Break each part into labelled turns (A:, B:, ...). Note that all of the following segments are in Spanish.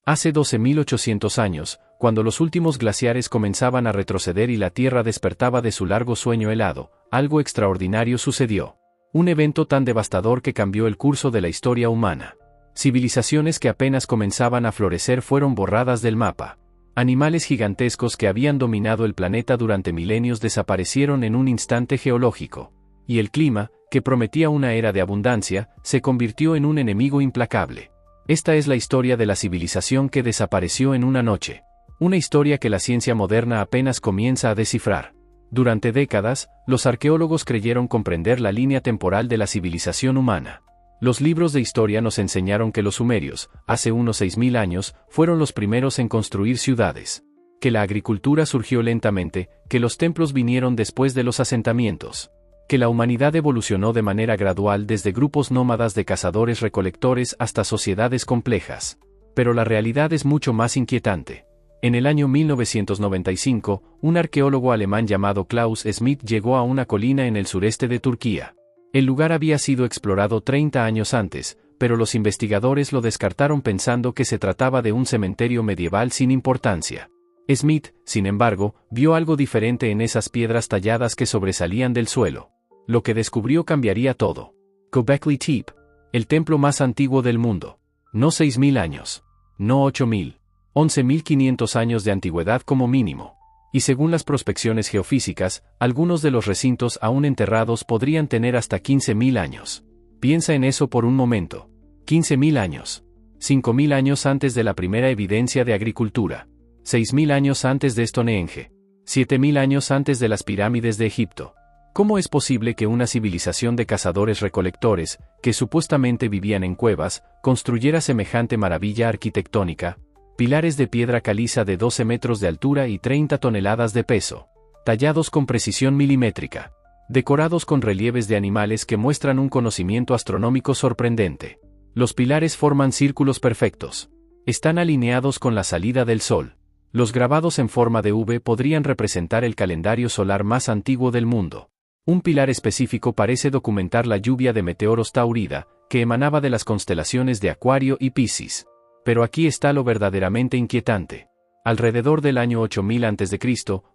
A: Hace 12.800 años, cuando los últimos glaciares comenzaban a retroceder y la Tierra despertaba de su largo sueño helado, algo extraordinario sucedió. Un evento tan devastador que cambió el curso de la historia humana. Civilizaciones que apenas comenzaban a florecer fueron borradas del mapa. Animales gigantescos que habían dominado el planeta durante milenios desaparecieron en un instante geológico. Y el clima, que prometía una era de abundancia, se convirtió en un enemigo implacable. Esta es la historia de la civilización que desapareció en una noche. Una historia que la ciencia moderna apenas comienza a descifrar. Durante décadas, los arqueólogos creyeron comprender la línea temporal de la civilización humana. Los libros de historia nos enseñaron que los sumerios, hace unos 6.000 años, fueron los primeros en construir ciudades. Que la agricultura surgió lentamente, que los templos vinieron después de los asentamientos. Que la humanidad evolucionó de manera gradual desde grupos nómadas de cazadores-recolectores hasta sociedades complejas. Pero la realidad es mucho más inquietante. En el año 1995, un arqueólogo alemán llamado Klaus Schmidt llegó a una colina en el sureste de Turquía. El lugar había sido explorado 30 años antes, pero los investigadores lo descartaron pensando que se trataba de un cementerio medieval sin importancia. Schmidt, sin embargo, vio algo diferente en esas piedras talladas que sobresalían del suelo. Lo que descubrió cambiaría todo. Göbekli Tepe, el templo más antiguo del mundo. No 6.000 años. No 8.000. 11.500 años de antigüedad como mínimo. Y según las prospecciones geofísicas, algunos de los recintos aún enterrados podrían tener hasta 15.000 años. Piensa en eso por un momento. 15.000 años. 5.000 años antes de la primera evidencia de agricultura. 6.000 años antes de Stonehenge. 7.000 años antes de las pirámides de Egipto. ¿Cómo es posible que una civilización de cazadores-recolectores, que supuestamente vivían en cuevas, construyera semejante maravilla arquitectónica? Pilares de piedra caliza de 12 metros de altura y 30 toneladas de peso. Tallados con precisión milimétrica. Decorados con relieves de animales que muestran un conocimiento astronómico sorprendente. Los pilares forman círculos perfectos. Están alineados con la salida del sol. Los grabados en forma de V podrían representar el calendario solar más antiguo del mundo. Un pilar específico parece documentar la lluvia de meteoros Taurida, que emanaba de las constelaciones de Acuario y Piscis. Pero aquí está lo verdaderamente inquietante. Alrededor del año 8000 a.C.,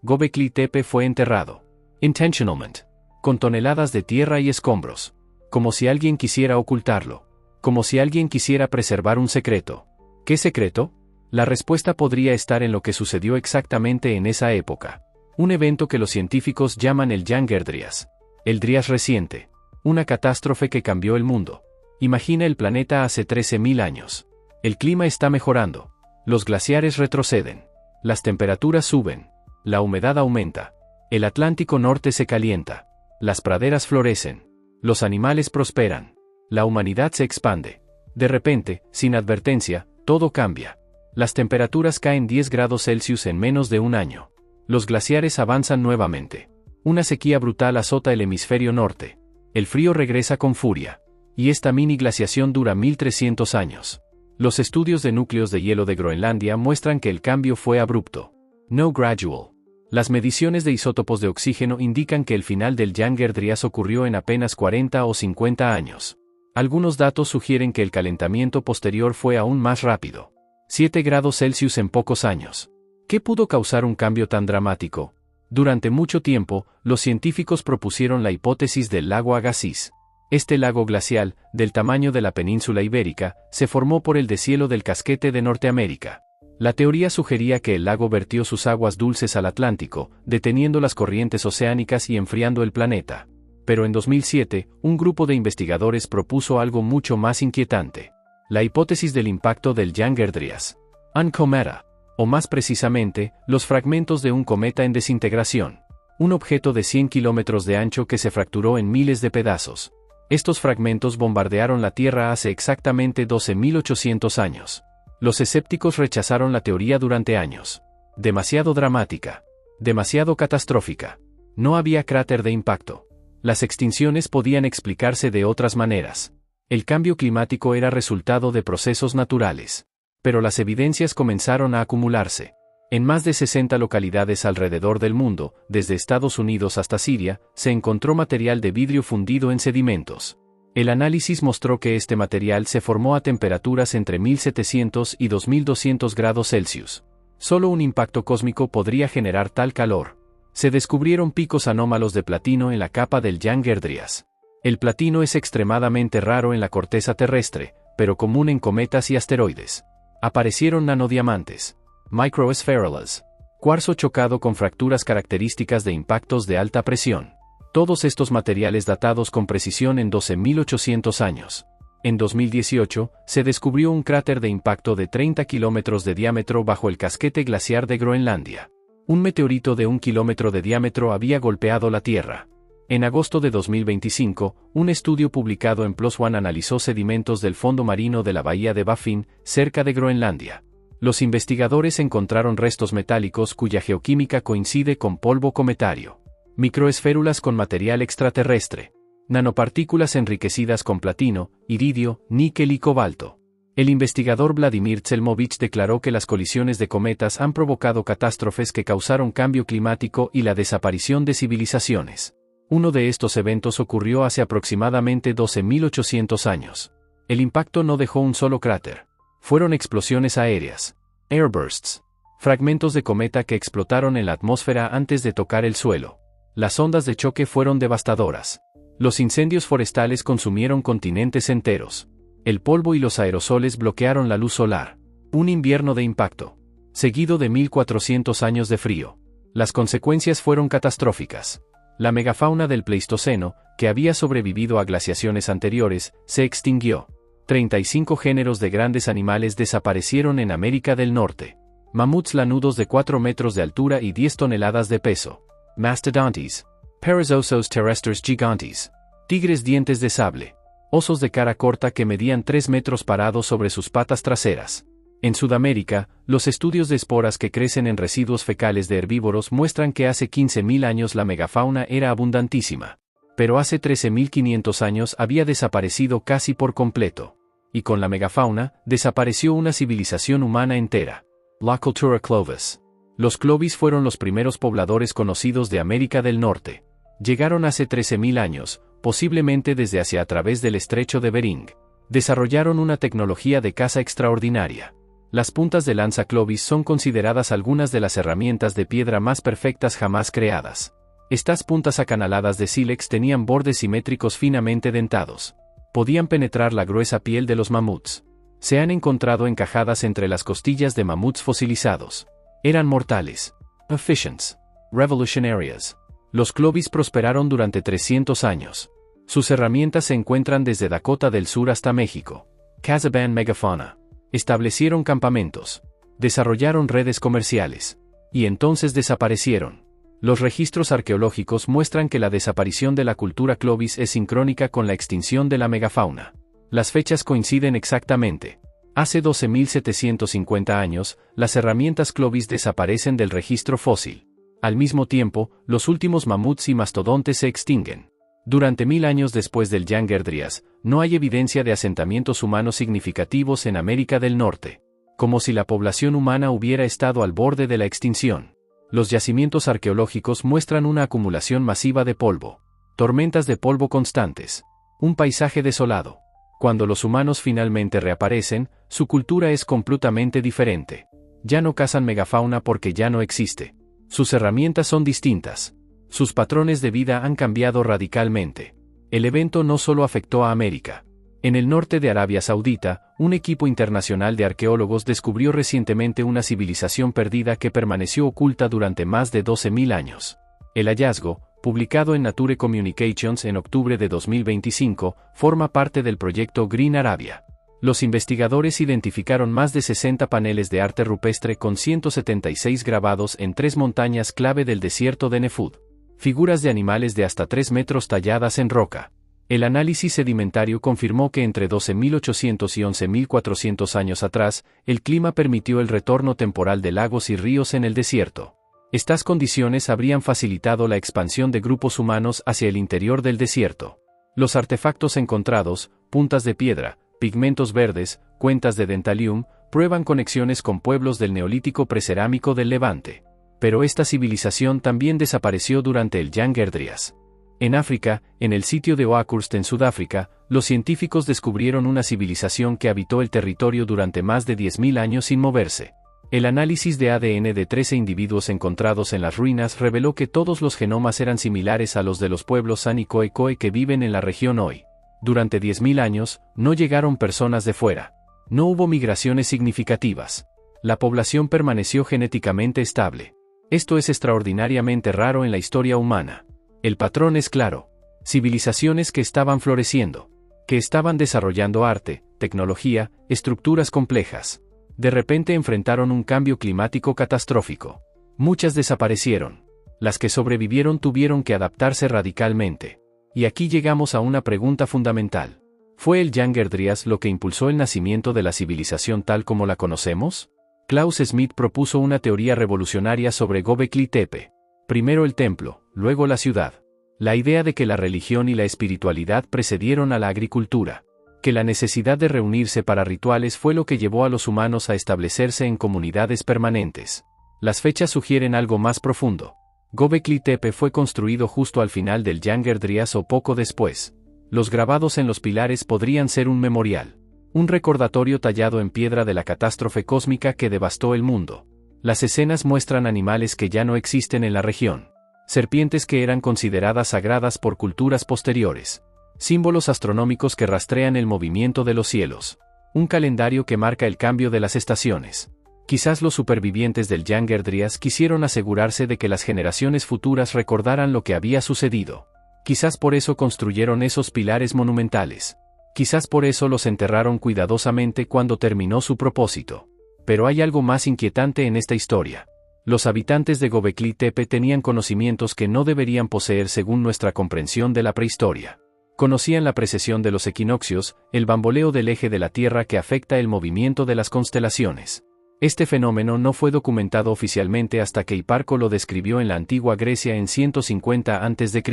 A: Göbekli Tepe fue enterrado. Intentionalmente. Con toneladas de tierra y escombros. Como si alguien quisiera ocultarlo. Como si alguien quisiera preservar un secreto. ¿Qué secreto? La respuesta podría estar en lo que sucedió exactamente en esa época. Un evento que los científicos llaman el Jangerdrías. El Drías reciente. Una catástrofe que cambió el mundo. Imagina el planeta hace 13.000 años. El clima está mejorando. Los glaciares retroceden. Las temperaturas suben. La humedad aumenta. El Atlántico Norte se calienta. Las praderas florecen. Los animales prosperan. La humanidad se expande. De repente, sin advertencia, todo cambia. Las temperaturas caen 10 grados Celsius en menos de un año. Los glaciares avanzan nuevamente. Una sequía brutal azota el hemisferio norte. El frío regresa con furia. Y esta mini glaciación dura 1300 años. Los estudios de núcleos de hielo de Groenlandia muestran que el cambio fue abrupto. No gradual. Las mediciones de isótopos de oxígeno indican que el final del Jangerdrías ocurrió en apenas 40 o 50 años. Algunos datos sugieren que el calentamiento posterior fue aún más rápido. 7 grados Celsius en pocos años. ¿Qué pudo causar un cambio tan dramático? Durante mucho tiempo, los científicos propusieron la hipótesis del lago Agassiz. Este lago glacial, del tamaño de la península ibérica, se formó por el deshielo del casquete de Norteamérica. La teoría sugería que el lago vertió sus aguas dulces al Atlántico, deteniendo las corrientes oceánicas y enfriando el planeta. Pero en 2007, un grupo de investigadores propuso algo mucho más inquietante. La hipótesis del impacto del Jangerdrías. Un cometa. O más precisamente, los fragmentos de un cometa en desintegración. Un objeto de 100 kilómetros de ancho que se fracturó en miles de pedazos. Estos fragmentos bombardearon la Tierra hace exactamente 12.800 años. Los escépticos rechazaron la teoría durante años. Demasiado dramática. Demasiado catastrófica. No había cráter de impacto. Las extinciones podían explicarse de otras maneras. El cambio climático era resultado de procesos naturales. Pero las evidencias comenzaron a acumularse. En más de 60 localidades alrededor del mundo, desde Estados Unidos hasta Siria, se encontró material de vidrio fundido en sedimentos. El análisis mostró que este material se formó a temperaturas entre 1700 y 2200 grados Celsius. Solo un impacto cósmico podría generar tal calor. Se descubrieron picos anómalos de platino en la capa del Younger Dryas. El platino es extremadamente raro en la corteza terrestre, pero común en cometas y asteroides. Aparecieron nanodiamantes, microspherulas, cuarzo chocado con fracturas características de impactos de alta presión. Todos estos materiales datados con precisión en 12.800 años. En 2018, se descubrió un cráter de impacto de 30 kilómetros de diámetro bajo el casquete glaciar de Groenlandia. Un meteorito de 1 kilómetro de diámetro había golpeado la Tierra. En agosto de 2025, un estudio publicado en PLOS ONE analizó sedimentos del fondo marino de la bahía de Baffin, cerca de Groenlandia. Los investigadores encontraron restos metálicos cuya geoquímica coincide con polvo cometario. Microesférulas con material extraterrestre. Nanopartículas enriquecidas con platino, iridio, níquel y cobalto. El investigador Vladimir Tselmovich declaró que las colisiones de cometas han provocado catástrofes que causaron cambio climático y la desaparición de civilizaciones. Uno de estos eventos ocurrió hace aproximadamente 12.800 años. El impacto no dejó un solo cráter. Fueron explosiones aéreas. Airbursts. Fragmentos de cometa que explotaron en la atmósfera antes de tocar el suelo. Las ondas de choque fueron devastadoras. Los incendios forestales consumieron continentes enteros. El polvo y los aerosoles bloquearon la luz solar. Un invierno de impacto. Seguido de 1400 años de frío. Las consecuencias fueron catastróficas. La megafauna del Pleistoceno, que había sobrevivido a glaciaciones anteriores, se extinguió. 35 géneros de grandes animales desaparecieron en América del Norte. Mamuts lanudos de 4 metros de altura y 10 toneladas de peso. Mastodontes. Perezosos terrestres gigantes. Tigres dientes de sable. Osos de cara corta que medían 3 metros parados sobre sus patas traseras. En Sudamérica, los estudios de esporas que crecen en residuos fecales de herbívoros muestran que hace 15.000 años la megafauna era abundantísima. Pero hace 13.500 años había desaparecido casi por completo. Y con la megafauna, desapareció una civilización humana entera. La cultura Clovis. Los Clovis fueron los primeros pobladores conocidos de América del Norte. Llegaron hace 13.000 años, posiblemente desde Asia a través del estrecho de Bering. Desarrollaron una tecnología de caza extraordinaria. Las puntas de lanza Clovis son consideradas algunas de las herramientas de piedra más perfectas jamás creadas. Estas puntas acanaladas de sílex tenían bordes simétricos finamente dentados. Podían penetrar la gruesa piel de los mamuts. Se han encontrado encajadas entre las costillas de mamuts fosilizados. Eran mortales. Efficients. Revolutionarias. Los Clovis prosperaron durante 300 años. Sus herramientas se encuentran desde Dakota del Sur hasta México. Casaban megafauna. Establecieron campamentos. Desarrollaron redes comerciales. Y entonces desaparecieron. Los registros arqueológicos muestran que la desaparición de la cultura Clovis es sincrónica con la extinción de la megafauna. Las fechas coinciden exactamente. Hace 12.750 años, las herramientas Clovis desaparecen del registro fósil. Al mismo tiempo, los últimos mamuts y mastodontes se extinguen. Durante 1000 años después del Younger Dryas, no hay evidencia de asentamientos humanos significativos en América del Norte. Como si la población humana hubiera estado al borde de la extinción. Los yacimientos arqueológicos muestran una acumulación masiva de polvo. Tormentas de polvo constantes. Un paisaje desolado. Cuando los humanos finalmente reaparecen, su cultura es completamente diferente. Ya no cazan megafauna porque ya no existe. Sus herramientas son distintas. Sus patrones de vida han cambiado radicalmente. El evento no solo afectó a América. En el norte de Arabia Saudita, un equipo internacional de arqueólogos descubrió recientemente una civilización perdida que permaneció oculta durante más de 12.000 años. El hallazgo, publicado en Nature Communications en octubre de 2025, forma parte del proyecto Green Arabia. Los investigadores identificaron más de 60 paneles de arte rupestre con 176 grabados en 3 montañas clave del desierto de Nefud. Figuras de animales de hasta 3 metros talladas en roca. El análisis sedimentario confirmó que entre 12.800 y 11.400 años atrás, el clima permitió el retorno temporal de lagos y ríos en el desierto. Estas condiciones habrían facilitado la expansión de grupos humanos hacia el interior del desierto. Los artefactos encontrados, puntas de piedra, pigmentos verdes, cuentas de dentalium, prueban conexiones con pueblos del Neolítico precerámico del Levante. Pero esta civilización también desapareció durante el Younger Dryas. En África, en el sitio de Oakhurst en Sudáfrica, los científicos descubrieron una civilización que habitó el territorio durante más de 10.000 años sin moverse. El análisis de ADN de 13 individuos encontrados en las ruinas reveló que todos los genomas eran similares a los de los pueblos San y Khoekhoe que viven en la región hoy. Durante 10.000 años, no llegaron personas de fuera. No hubo migraciones significativas. La población permaneció genéticamente estable. Esto es extraordinariamente raro en la historia humana. El patrón es claro. Civilizaciones que estaban floreciendo, que estaban desarrollando arte, tecnología, estructuras complejas. De repente enfrentaron un cambio climático catastrófico. Muchas desaparecieron. Las que sobrevivieron tuvieron que adaptarse radicalmente. Y aquí llegamos a una pregunta fundamental. ¿Fue el Younger Dryas lo que impulsó el nacimiento de la civilización tal como la conocemos? Klaus Schmidt propuso una teoría revolucionaria sobre Göbekli Tepe. Primero el templo, luego la ciudad. La idea de que la religión y la espiritualidad precedieron a la agricultura. Que la necesidad de reunirse para rituales fue lo que llevó a los humanos a establecerse en comunidades permanentes. Las fechas sugieren algo más profundo. Göbekli Tepe fue construido justo al final del Younger Dryas o poco después. Los grabados en los pilares podrían ser un memorial. Un recordatorio tallado en piedra de la catástrofe cósmica que devastó el mundo. Las escenas muestran animales que ya no existen en la región. Serpientes que eran consideradas sagradas por culturas posteriores. Símbolos astronómicos que rastrean el movimiento de los cielos. Un calendario que marca el cambio de las estaciones. Quizás los supervivientes del Younger Dryas quisieron asegurarse de que las generaciones futuras recordaran lo que había sucedido. Quizás por eso construyeron esos pilares monumentales. Quizás por eso los enterraron cuidadosamente cuando terminó su propósito. Pero hay algo más inquietante en esta historia. Los habitantes de Göbekli Tepe tenían conocimientos que no deberían poseer según nuestra comprensión de la prehistoria. Conocían la precesión de los equinoccios, el bamboleo del eje de la Tierra que afecta el movimiento de las constelaciones. Este fenómeno no fue documentado oficialmente hasta que Hiparco lo describió en la antigua Grecia en 150 a.C.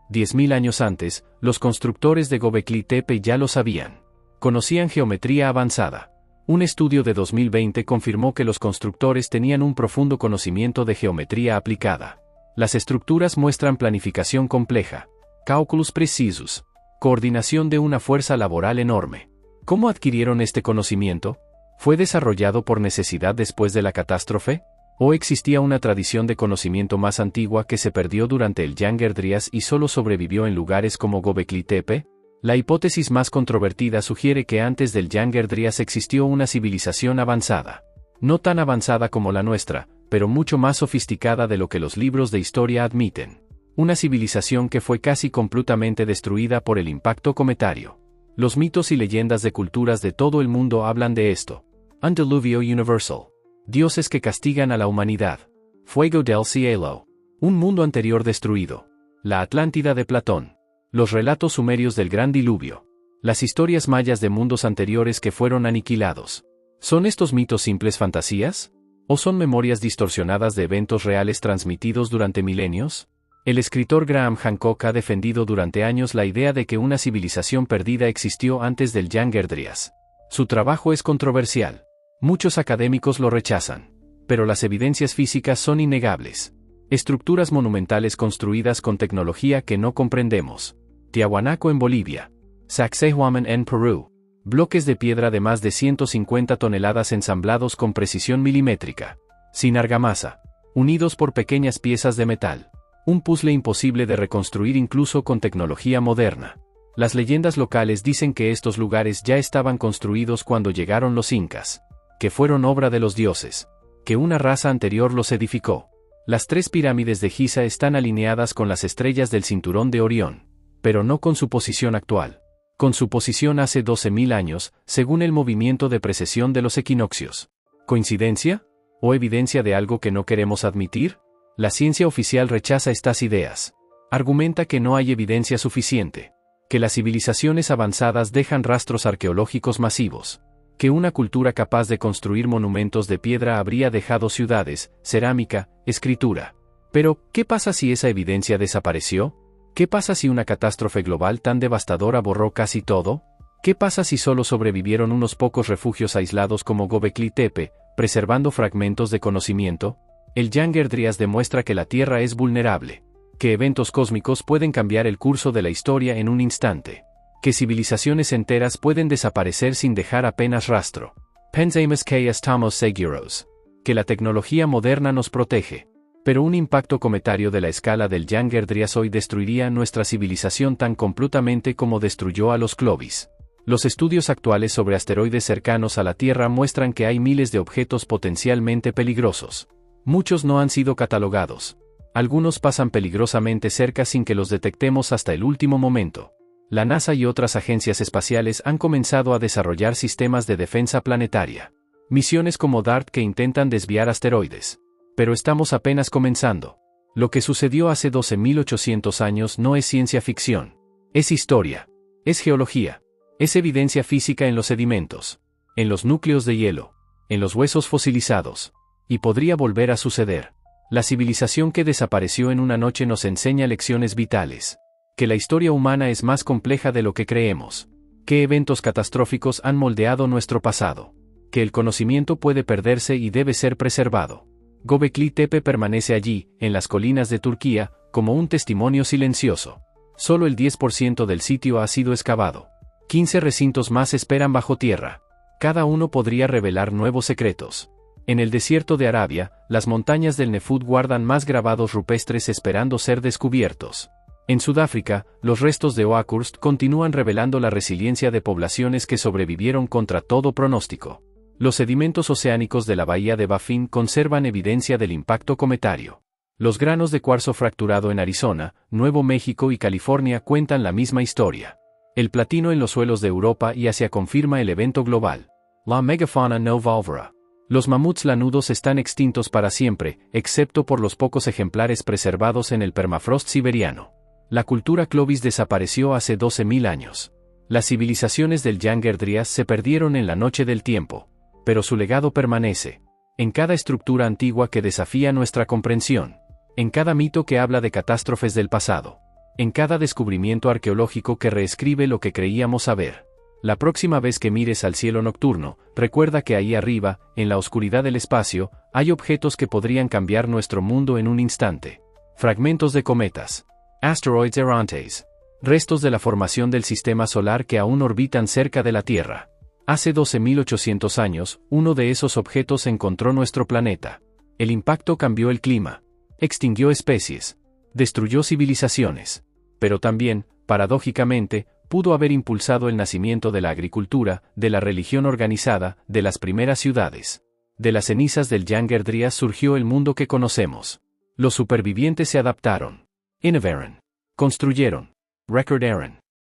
A: 10.000 años antes, los constructores de Göbekli Tepe ya lo sabían. Conocían geometría avanzada. Un estudio de 2020 confirmó que los constructores tenían un profundo conocimiento de geometría aplicada. Las estructuras muestran planificación compleja, cálculos precisos, coordinación de una fuerza laboral enorme. ¿Cómo adquirieron este conocimiento? ¿Fue desarrollado por necesidad después de la catástrofe? ¿O existía una tradición de conocimiento más antigua que se perdió durante el Younger Dryas y solo sobrevivió en lugares como Göbekli Tepe? La hipótesis más controvertida sugiere que antes del Younger Dryas existió una civilización avanzada. No tan avanzada como la nuestra, pero mucho más sofisticada de lo que los libros de historia admiten. Una civilización que fue casi completamente destruida por el impacto cometario. Los mitos y leyendas de culturas de todo el mundo hablan de esto. Un diluvio universal. Dioses que castigan a la humanidad. Fuego del cielo. Un mundo anterior destruido. La Atlántida de Platón. Los relatos sumerios del gran diluvio. Las historias mayas de mundos anteriores que fueron aniquilados. ¿Son estos mitos simples fantasías? ¿O son memorias distorsionadas de eventos reales transmitidos durante milenios? El escritor Graham Hancock ha defendido durante años la idea de que una civilización perdida existió antes del Younger Dryas. Su trabajo es controversial. Muchos académicos lo rechazan. Pero las evidencias físicas son innegables. Estructuras monumentales construidas con tecnología que no comprendemos. Tiahuanaco en Bolivia. Sacsayhuaman en Perú. Bloques de piedra de más de 150 toneladas ensamblados con precisión milimétrica. Sin argamasa. Unidos por pequeñas piezas de metal. Un puzzle imposible de reconstruir incluso con tecnología moderna. Las leyendas locales dicen que estos lugares ya estaban construidos cuando llegaron los incas. Que fueron obra de los dioses. Que una raza anterior los edificó. Las 3 pirámides de Giza están alineadas con las estrellas del cinturón de Orión. Pero no con su posición actual. Con su posición hace 12.000 años, según el movimiento de precesión de los equinoccios. ¿Coincidencia? ¿O evidencia de algo que no queremos admitir? La ciencia oficial rechaza estas ideas. Argumenta que no hay evidencia suficiente. Que las civilizaciones avanzadas dejan rastros arqueológicos masivos. Que una cultura capaz de construir monumentos de piedra habría dejado ciudades, cerámica, escritura. Pero, ¿qué pasa si esa evidencia desapareció? ¿Qué pasa si una catástrofe global tan devastadora borró casi todo? ¿Qué pasa si solo sobrevivieron unos pocos refugios aislados como Göbekli Tepe, preservando fragmentos de conocimiento? El Younger Dryas demuestra que la Tierra es vulnerable. Que eventos cósmicos pueden cambiar el curso de la historia en un instante. Que civilizaciones enteras pueden desaparecer sin dejar apenas rastro. Pensemos que estamos seguros. Que la tecnología moderna nos protege. Pero un impacto cometario de la escala del Younger Dryas hoy destruiría nuestra civilización tan completamente como destruyó a los Clovis. Los estudios actuales sobre asteroides cercanos a la Tierra muestran que hay miles de objetos potencialmente peligrosos. Muchos no han sido catalogados. Algunos pasan peligrosamente cerca sin que los detectemos hasta el último momento. La NASA y otras agencias espaciales han comenzado a desarrollar sistemas de defensa planetaria. Misiones como DART que intentan desviar asteroides. Pero estamos apenas comenzando. Lo que sucedió hace 12.800 años no es ciencia ficción. Es historia. Es geología. Es evidencia física en los sedimentos. En los núcleos de hielo. En los huesos fosilizados. Y podría volver a suceder. La civilización que desapareció en una noche nos enseña lecciones vitales. Que la historia humana es más compleja de lo que creemos. ¿Qué eventos catastróficos han moldeado nuestro pasado? Que el conocimiento puede perderse y debe ser preservado. Göbekli Tepe permanece allí, en las colinas de Turquía, como un testimonio silencioso. Solo el 10% del sitio ha sido excavado. 15 recintos más esperan bajo tierra. Cada uno podría revelar nuevos secretos. En el desierto de Arabia, las montañas del Nefud guardan más grabados rupestres esperando ser descubiertos. En Sudáfrica, los restos de Oakhurst continúan revelando la resiliencia de poblaciones que sobrevivieron contra todo pronóstico. Los sedimentos oceánicos de la bahía de Baffin conservan evidencia del impacto cometario. Los granos de cuarzo fracturado en Arizona, Nuevo México y California cuentan la misma historia. El platino en los suelos de Europa y Asia confirma el evento global. La megafauna no volverá. Los mamuts lanudos están extintos para siempre, excepto por los pocos ejemplares preservados en el permafrost siberiano. La cultura Clovis desapareció hace 12.000 años. Las civilizaciones del Younger Dryas se perdieron en la noche del tiempo. Pero su legado permanece. En cada estructura antigua que desafía nuestra comprensión. En cada mito que habla de catástrofes del pasado. En cada descubrimiento arqueológico que reescribe lo que creíamos saber. La próxima vez que mires al cielo nocturno, recuerda que ahí arriba, en la oscuridad del espacio, hay objetos que podrían cambiar nuestro mundo en un instante. Fragmentos de cometas. Asteroids errantes. Restos de la formación del sistema solar que aún orbitan cerca de la Tierra. Hace 12.800 años, uno de esos objetos encontró nuestro planeta. El impacto cambió el clima. Extinguió especies. Destruyó civilizaciones. Pero también, paradójicamente, pudo haber impulsado el nacimiento de la agricultura, de la religión organizada, de las primeras ciudades. De las cenizas del Younger Dryas surgió el mundo que conocemos. Los supervivientes se adaptaron. Innovaron. Construyeron. Recordaron.